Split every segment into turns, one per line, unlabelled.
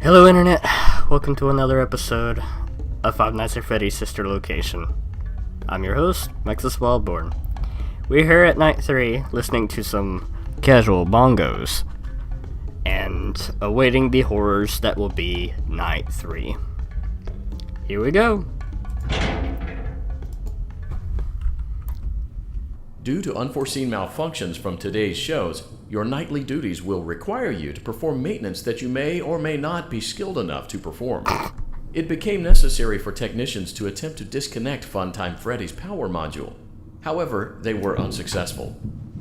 Hello Internet, welcome to another episode of Five Nights at Freddy's Sister Location. I'm your host, Maxas Wildborn. We're here at night 3, listening to some casual bongos, and awaiting the horrors that will be night 3. Here we go!
Due to unforeseen malfunctions from today's shows, your nightly duties will require you to perform maintenance that you may or may not be skilled enough to perform. It became necessary for technicians to attempt to disconnect Funtime Freddy's power module. However, they were unsuccessful.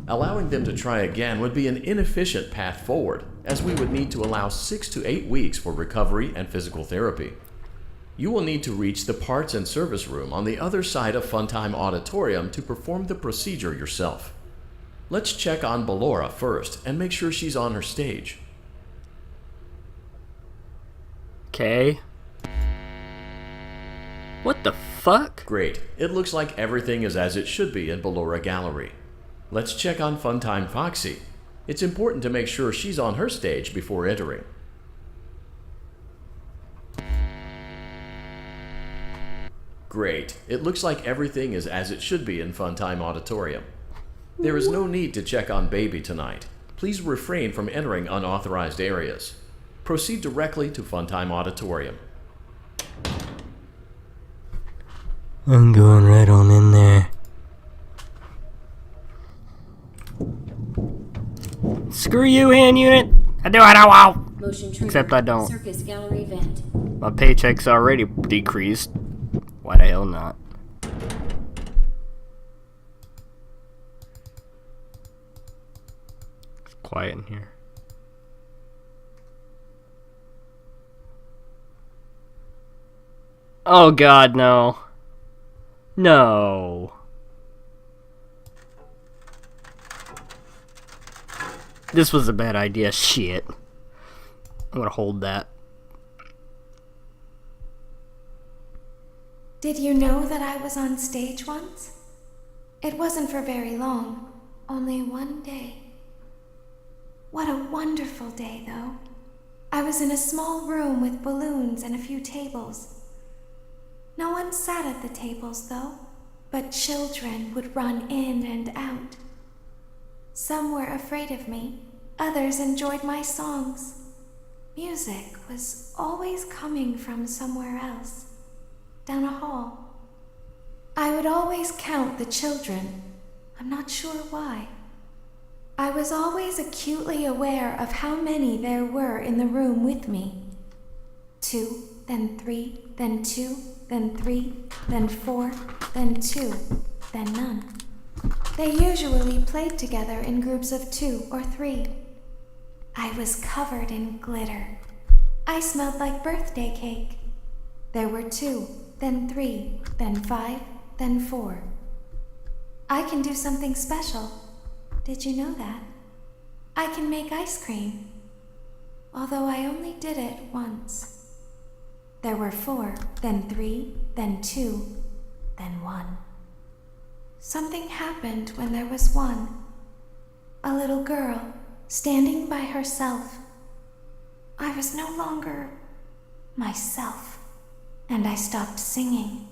Allowing them to try again would be an inefficient path forward, as we would need to allow 6 to 8 weeks for recovery and physical therapy. You will need to reach the parts and service room on the other side of Funtime Auditorium to perform the procedure yourself. Let's check on Ballora first and make sure she's on her stage.
Okay. What the fuck?
Great. It looks like everything is as it should be in Ballora Gallery. Let's check on Funtime Foxy. It's important to make sure she's on her stage before entering. Great. It looks like everything is as it should be in Funtime Auditorium. There is no need to check on Baby tonight. Please refrain from entering unauthorized areas. Proceed directly to Funtime Auditorium.
I'm going right on in there. Screw you, hand unit! I do what I want!
Motion trigger.
Except I don't.
Circus gallery vent.
My paycheck's already decreased. Why the hell not? It's quiet in here. Oh god, no. No. This was a bad idea. Shit. I'm gonna hold that.
Did you know that I was on stage once? It wasn't for very long, only one day. What a wonderful day, though. I was in a small room with balloons and a few tables. No one sat at the tables, though, but children would run in and out. Some were afraid of me, others enjoyed my songs. Music was always coming from somewhere else. Down a hall. I would always count the children. I'm not sure why. I was always acutely aware of how many there were in the room with me. 2, then 3, then 2, then 3, then 4, then 2, then none. They usually played together in groups of 2 or 3. I was covered in glitter. I smelled like birthday cake. There were 2, then 3, then 5, then 4. I can do something special. Did you know that? I can make ice cream. Although I only did it once. There were 4, then 3, then 2, then 1. Something happened when there was 1. A little girl standing by herself. I was no longer myself. And I stopped singing.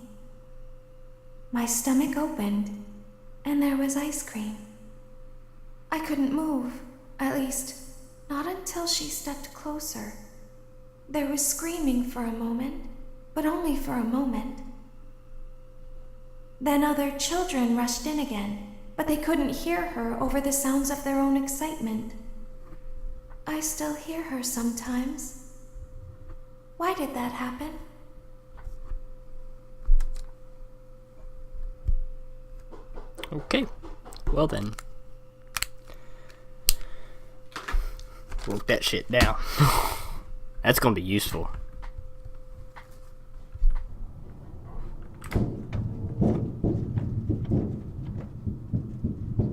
My stomach opened, and there was ice cream. I couldn't move, at least, not until she stepped closer. There was screaming for a moment, but only for a moment. Then other children rushed in again, but they couldn't hear her over the sounds of their own excitement. I still hear her sometimes. Why did that happen?
Okay, well then. Broke that shit down. That's gonna be useful.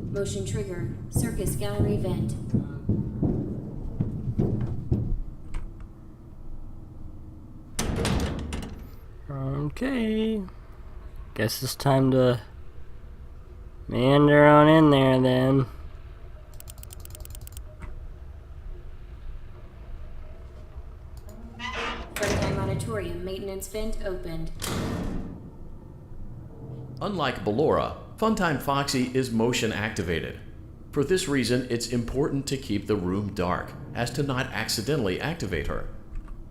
Motion trigger. Circus gallery vent.
Okay. Guess it's time to meander on in there then.
auditorium maintenance vent opened.
Unlike Ballora, Funtime Foxy is motion activated. For this reason, it's important to keep the room dark, as to not accidentally activate her.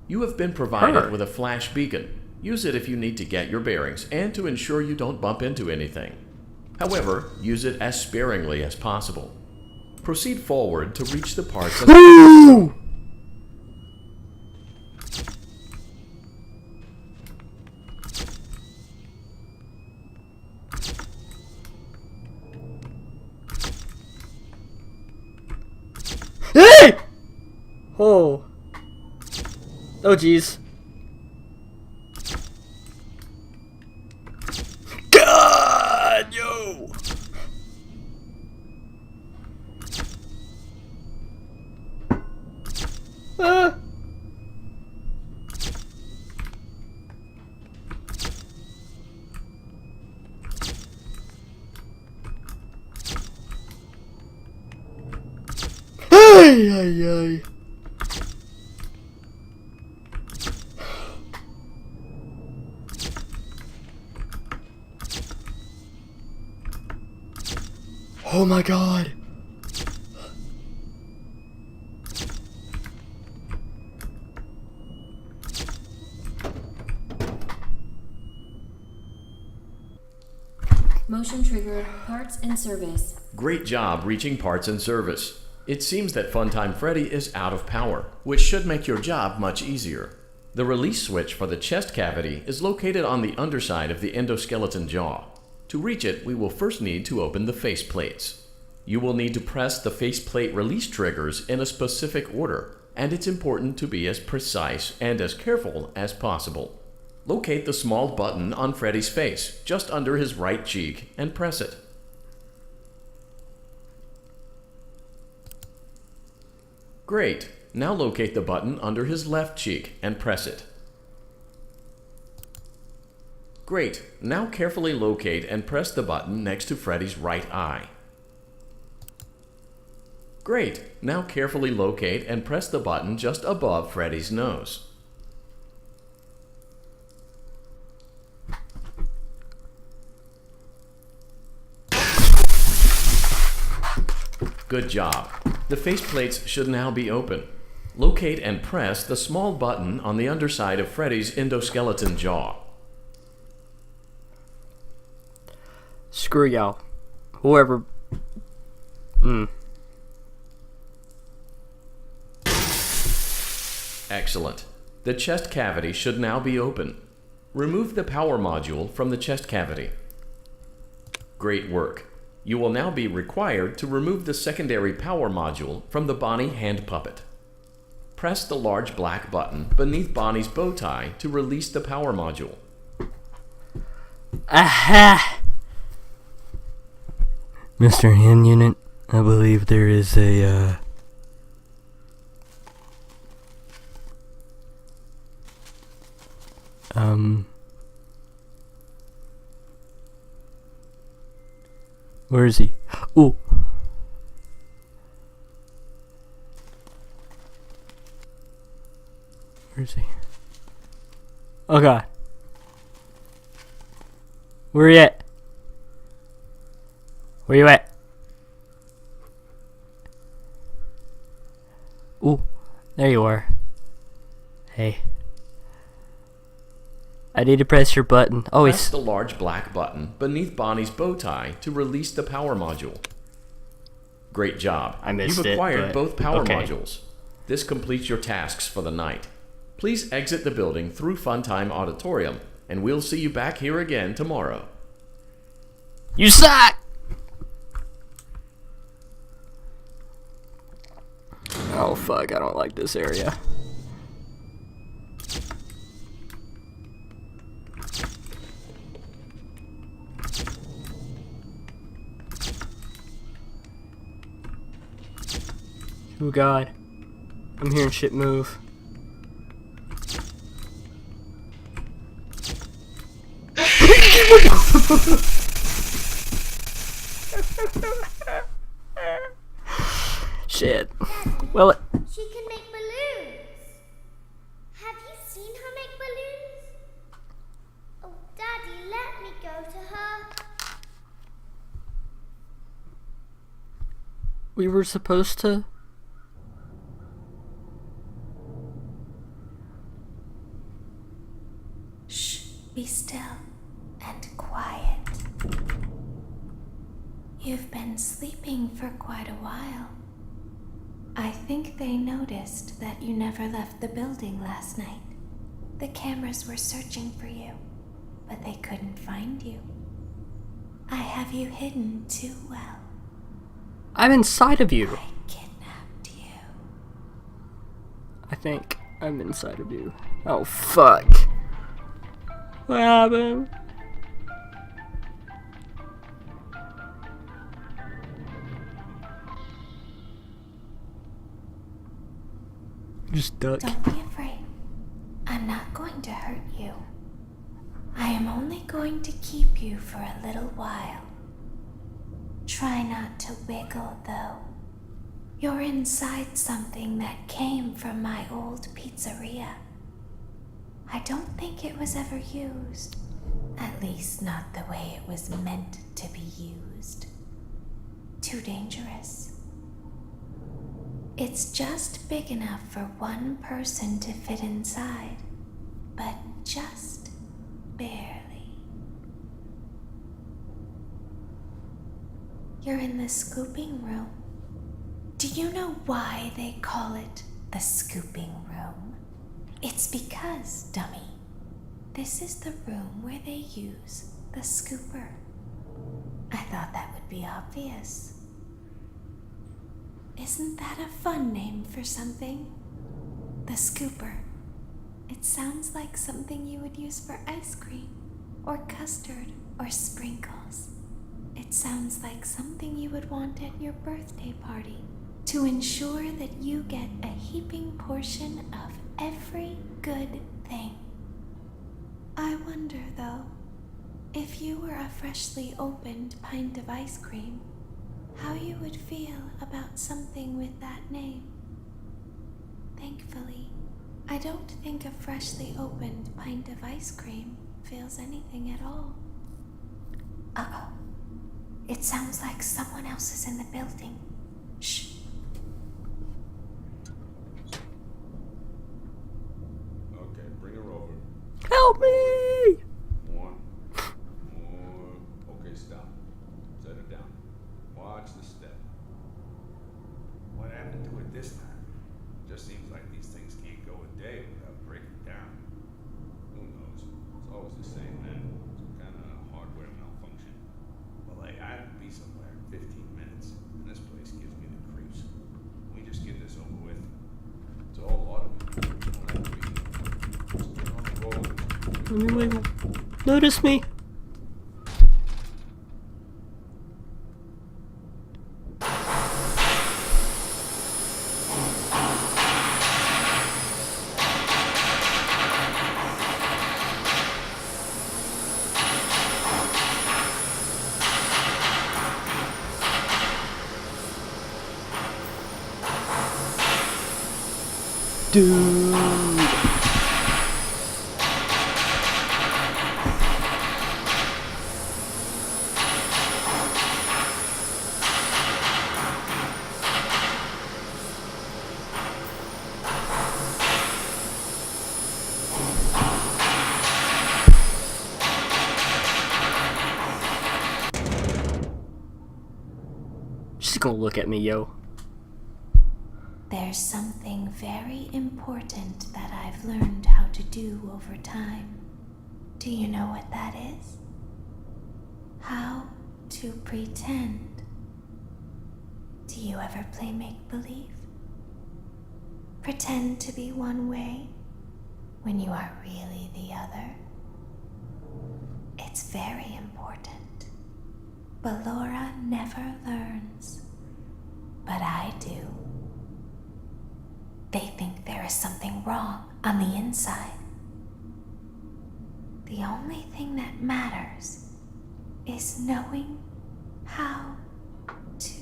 You have been provided with a flash beacon. Use it if you need to get your bearings and to ensure you don't bump into anything. However, use it as sparingly as possible. Proceed forward to reach the parts of
Hey! Oh. Oh, jeez. God, yo! Ah! Ay, ay, ay. Oh my god.
Motion triggered. Parts in service.
Great job reaching parts and service. It seems that Funtime Freddy is out of power, which should make your job much easier. The release switch for the chest cavity is located on the underside of the endoskeleton jaw. To reach it, we will first need to open the face plates. You will need to press the faceplate release triggers in a specific order, and it's important to be as precise and as careful as possible. Locate the small button on Freddy's face, just under his right cheek, and press it. Great. Now locate the button under his left cheek and press it. Great. Now carefully locate and press the button next to Freddy's right eye. Great. Now carefully locate and press the button just above Freddy's nose. Good job. The faceplates should now be open. Locate and press the small button on the underside of Freddy's endoskeleton jaw.
Screw y'all. Whoever.
Excellent. The chest cavity should now be open. Remove the power module from the chest cavity. Great work. You will now be required to remove the secondary power module from the Bonnie hand puppet. Press the large black button beneath Bonnie's bow tie to release the power module.
Aha! Mr. Hand Unit, I believe there is a, where is he? Ooh. Where is he? Oh god. Where you at? Where you at? Ooh. There you are. Hey. I need to press your button. Oh,
Press the large black button beneath Bonnie's bow tie to release the power module. Great job.
I missed
You've
it,
acquired
but
both power
okay.
modules. This completes your tasks for the night. Please exit the building through Funtime Auditorium, and we'll see you back here again tomorrow.
You suck! Oh fuck, I don't like this area. Oh god. I'm hearing shit move. Shit. Well,
She can make balloons. Have you seen her make balloons?
we were supposed to?
Shh, be still and quiet. You've been sleeping for quite a while. I think they noticed that you never left the building last night. The cameras were searching for you, but they couldn't find you. I have you hidden too well.
I'm inside of you.
I kidnapped you.
I think I'm inside of you. Oh, fuck. What happened? Just duck.
Don't be afraid. I'm not going to hurt you. I am only going to keep you for a little while. Try not to wiggle, though. You're inside something that came from my old pizzeria. I don't think it was ever used. At least not the way it was meant to be used. Too dangerous. It's just big enough for one person to fit inside, but just barely. You're in the scooping room. Do you know why they call it the scooping room? It's because, dummy, this is the room where they use the scooper. I thought that would be obvious. Isn't that a fun name for something? The scooper. It sounds like something you would use for ice cream, or custard, or sprinkles. It sounds like something you would want at your birthday party to ensure that you get a heaping portion of every good thing. I wonder, though, if you were a freshly opened pint of ice cream, how you would feel about something with that name. Thankfully, I don't think a freshly opened pint of ice cream feels anything at all. Uh-oh. It sounds like someone else is in the building. Shh.
Okay, bring her over.
Help me!
More. Okay, stop. Set her down. Watch the step. What happened to it this time? Just seems like these things can't go a day without breaking down. Who knows? It's always the same, man. Some kind of hardware malfunction. Well, hey, I have to be somewhere in 15 minutes, and this place gives me the creeps. Can we just get this over with? It's all automated. Don't have to be. Just get on the road.
Let me wiggle. Notice me. Dude. She's gonna look at me, yo.
There's something very important that I've learned how to do over time. Do you know what that is? How to pretend. Do you ever play make-believe? Pretend to be one way when you are really the other. It's very important. Ballora never learns, but I do. They think there is something wrong on the inside. The only thing that matters is knowing how to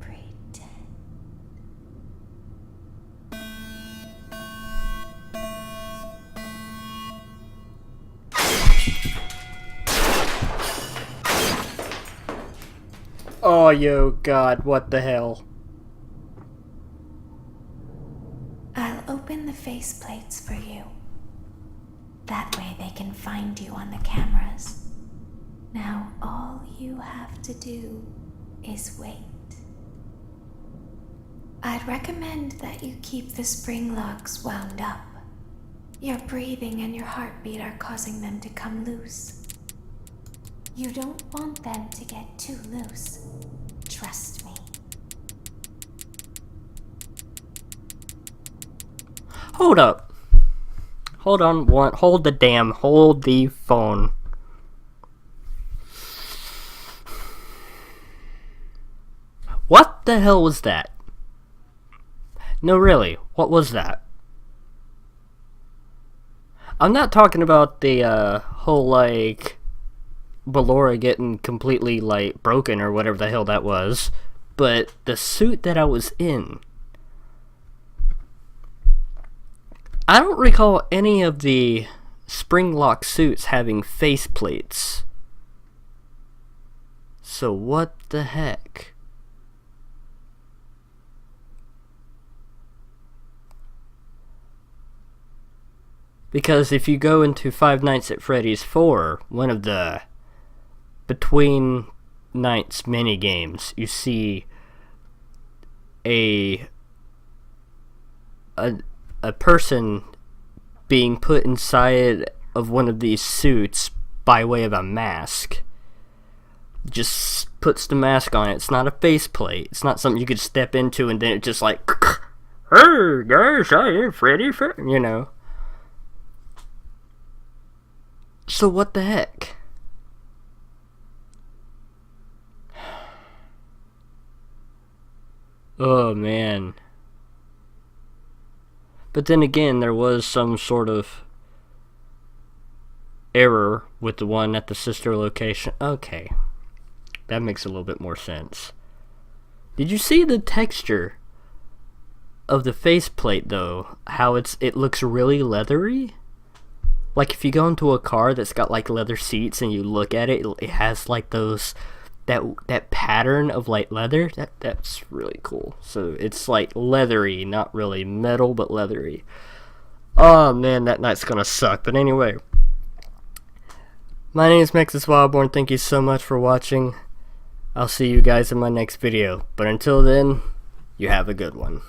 pretend.
Oh, yo, God, what the hell?
I'll open the faceplates for you. That way they can find you on the cameras. Now all you have to do is wait. I'd recommend that you keep the spring locks wound up. Your breathing and your heartbeat are causing them to come loose. You don't want them to get too loose. Trust me.
Hold up. Hold on, hold the phone. What the hell was that? No, really, what was that? I'm not talking about the, whole, like, Ballora getting completely, like, broken or whatever the hell that was, but the suit that I was in. I don't recall any of the spring lock suits having faceplates. So what the heck? Because if you go into Five Nights at Freddy's 4, one of the Between Nights minigames, you see a person being put inside of one of these suits by way of a mask. Just puts the mask on it. It's not a faceplate. It's not something you could step into and then it just like, hey guys, I am Freddy, you know. So what the heck? Oh man. But then again, there was some sort of error with the one at the sister location. Okay. That makes a little bit more sense. Did you see the texture of the faceplate though? How it looks really leathery? Like if you go into a car that's got like leather seats and you look at it, it has like those that pattern of like leather. That's really cool. So it's like leathery, not really metal, but leathery. Oh man, that night's gonna suck. But anyway, my name is Maxas Wildborn. Thank you so much for watching. I'll see you guys in my next video. But until then, you have a good one.